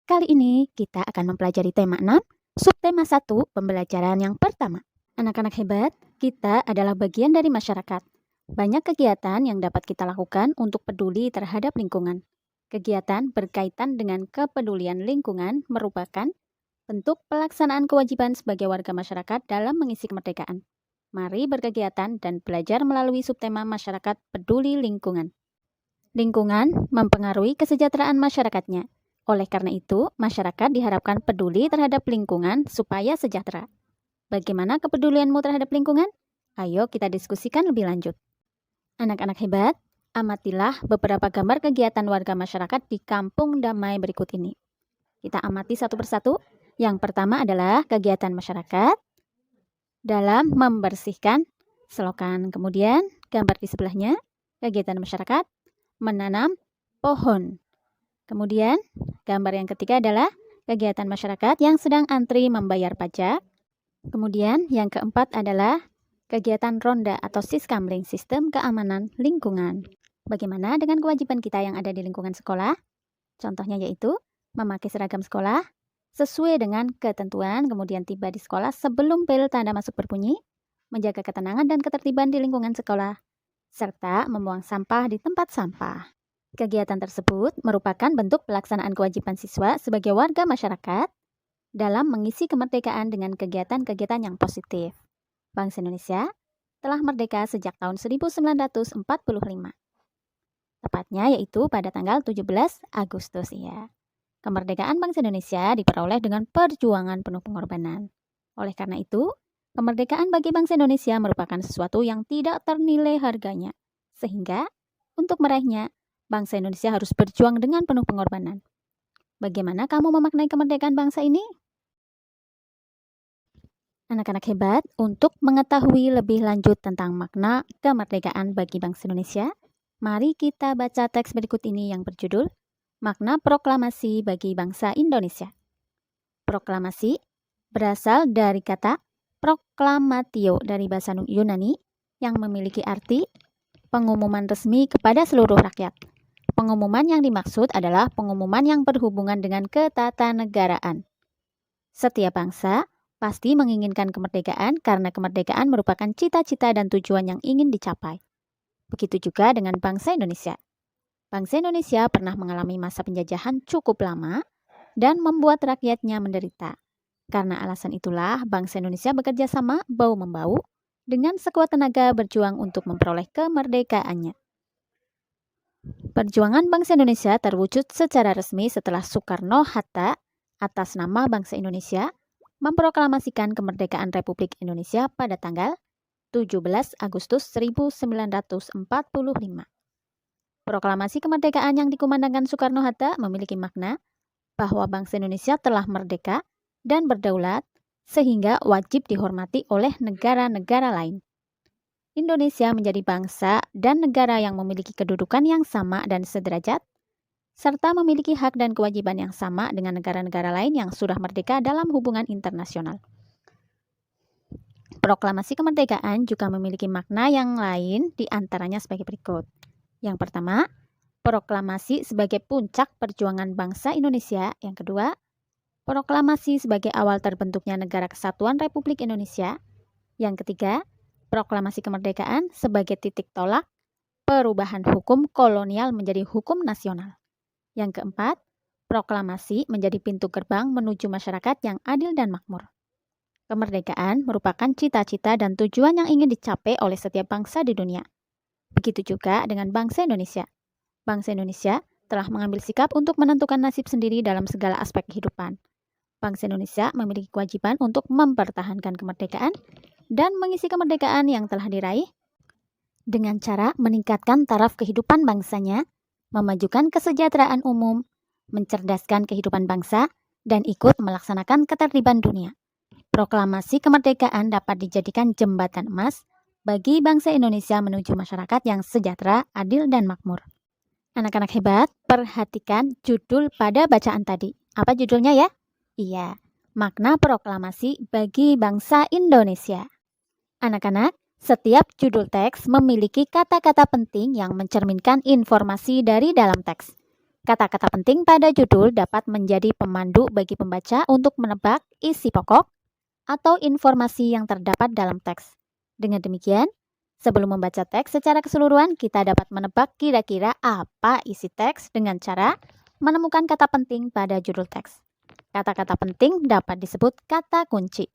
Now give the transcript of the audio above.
Kali ini kita akan mempelajari tema 6, subtema 1, pembelajaran yang pertama. Anak-anak hebat, kita adalah bagian dari masyarakat. Banyak kegiatan yang dapat kita lakukan untuk peduli terhadap lingkungan. Kegiatan berkaitan dengan kepedulian lingkungan merupakan bentuk pelaksanaan kewajiban sebagai warga masyarakat dalam mengisi kemerdekaan. Mari berkegiatan dan belajar melalui subtema masyarakat peduli lingkungan. Lingkungan mempengaruhi kesejahteraan masyarakatnya. Oleh karena itu, masyarakat diharapkan peduli terhadap lingkungan supaya sejahtera. Bagaimana kepedulianmu terhadap lingkungan? Ayo kita diskusikan lebih lanjut. Anak-anak hebat, amatilah beberapa gambar kegiatan warga masyarakat di Kampung Damai berikut ini. Kita amati satu persatu. Yang pertama adalah kegiatan masyarakat dalam membersihkan selokan. Kemudian, gambar di sebelahnya, kegiatan masyarakat menanam pohon. Kemudian, gambar yang ketiga adalah kegiatan masyarakat yang sedang antri membayar pajak. Kemudian, yang keempat adalah kegiatan ronda atau siskamling, sistem keamanan lingkungan. Bagaimana dengan kewajiban kita yang ada di lingkungan sekolah? Contohnya yaitu memakai seragam sekolah sesuai dengan ketentuan, kemudian tiba di sekolah sebelum bel tanda masuk berbunyi, menjaga ketenangan dan ketertiban di lingkungan sekolah, serta membuang sampah di tempat sampah. Kegiatan tersebut merupakan bentuk pelaksanaan kewajiban siswa sebagai warga masyarakat dalam mengisi kemerdekaan dengan kegiatan-kegiatan yang positif. Bangsa Indonesia telah merdeka sejak tahun 1945. Tepatnya yaitu pada tanggal 17 Agustus ya. Kemerdekaan bangsa Indonesia diperoleh dengan perjuangan penuh pengorbanan. Oleh karena itu, kemerdekaan bagi bangsa Indonesia merupakan sesuatu yang tidak ternilai harganya. Sehingga, untuk meraihnya, bangsa Indonesia harus berjuang dengan penuh pengorbanan. Bagaimana kamu memaknai kemerdekaan bangsa ini? Anak-anak hebat, untuk mengetahui lebih lanjut tentang makna kemerdekaan bagi bangsa Indonesia, mari kita baca teks berikut ini yang berjudul Makna Proklamasi bagi Bangsa Indonesia. Proklamasi berasal dari kata proklamatio dari bahasa Yunani yang memiliki arti pengumuman resmi kepada seluruh rakyat. Pengumuman yang dimaksud adalah pengumuman yang berhubungan dengan ketatanegaraan. Setiap bangsa pasti menginginkan kemerdekaan karena kemerdekaan merupakan cita-cita dan tujuan yang ingin dicapai. Begitu juga dengan bangsa Indonesia. Bangsa Indonesia pernah mengalami masa penjajahan cukup lama dan membuat rakyatnya menderita. Karena alasan itulah bangsa Indonesia bekerja sama bahu-membahu dengan sekuat tenaga berjuang untuk memperoleh kemerdekaannya. Perjuangan bangsa Indonesia terwujud secara resmi setelah Soekarno-Hatta atas nama bangsa Indonesia memproklamasikan kemerdekaan Republik Indonesia pada tanggal 17 Agustus 1945. Proklamasi kemerdekaan yang dikumandangkan Soekarno-Hatta memiliki makna bahwa bangsa Indonesia telah merdeka dan berdaulat sehingga wajib dihormati oleh negara-negara lain. Indonesia menjadi bangsa dan negara yang memiliki kedudukan yang sama dan sederajat, serta memiliki hak dan kewajiban yang sama dengan negara-negara lain yang sudah merdeka dalam hubungan internasional. Proklamasi kemerdekaan juga memiliki makna yang lain di antaranya sebagai berikut. Yang pertama, proklamasi sebagai puncak perjuangan bangsa Indonesia. Yang kedua, proklamasi sebagai awal terbentuknya Negara Kesatuan Republik Indonesia. Yang ketiga, proklamasi kemerdekaan sebagai titik tolak perubahan hukum kolonial menjadi hukum nasional. Yang keempat, proklamasi menjadi pintu gerbang menuju masyarakat yang adil dan makmur. Kemerdekaan merupakan cita-cita dan tujuan yang ingin dicapai oleh setiap bangsa di dunia. Begitu juga dengan bangsa Indonesia. Bangsa Indonesia telah mengambil sikap untuk menentukan nasib sendiri dalam segala aspek kehidupan. Bangsa Indonesia memiliki kewajiban untuk mempertahankan kemerdekaan dan mengisi kemerdekaan yang telah diraih dengan cara meningkatkan taraf kehidupan bangsanya, memajukan kesejahteraan umum, mencerdaskan kehidupan bangsa, dan ikut melaksanakan ketertiban dunia. Proklamasi kemerdekaan dapat dijadikan jembatan emas bagi bangsa Indonesia menuju masyarakat yang sejahtera, adil, dan makmur. Anak-anak hebat, perhatikan judul pada bacaan tadi. Apa judulnya ya? Iya, makna proklamasi bagi bangsa Indonesia. Anak-anak, setiap judul teks memiliki kata-kata penting yang mencerminkan informasi dari dalam teks. Kata-kata penting pada judul dapat menjadi pemandu bagi pembaca untuk menebak isi pokok atau informasi yang terdapat dalam teks. Dengan demikian, sebelum membaca teks secara keseluruhan, kita dapat menebak kira-kira apa isi teks dengan cara menemukan kata penting pada judul teks. Kata-kata penting dapat disebut kata kunci.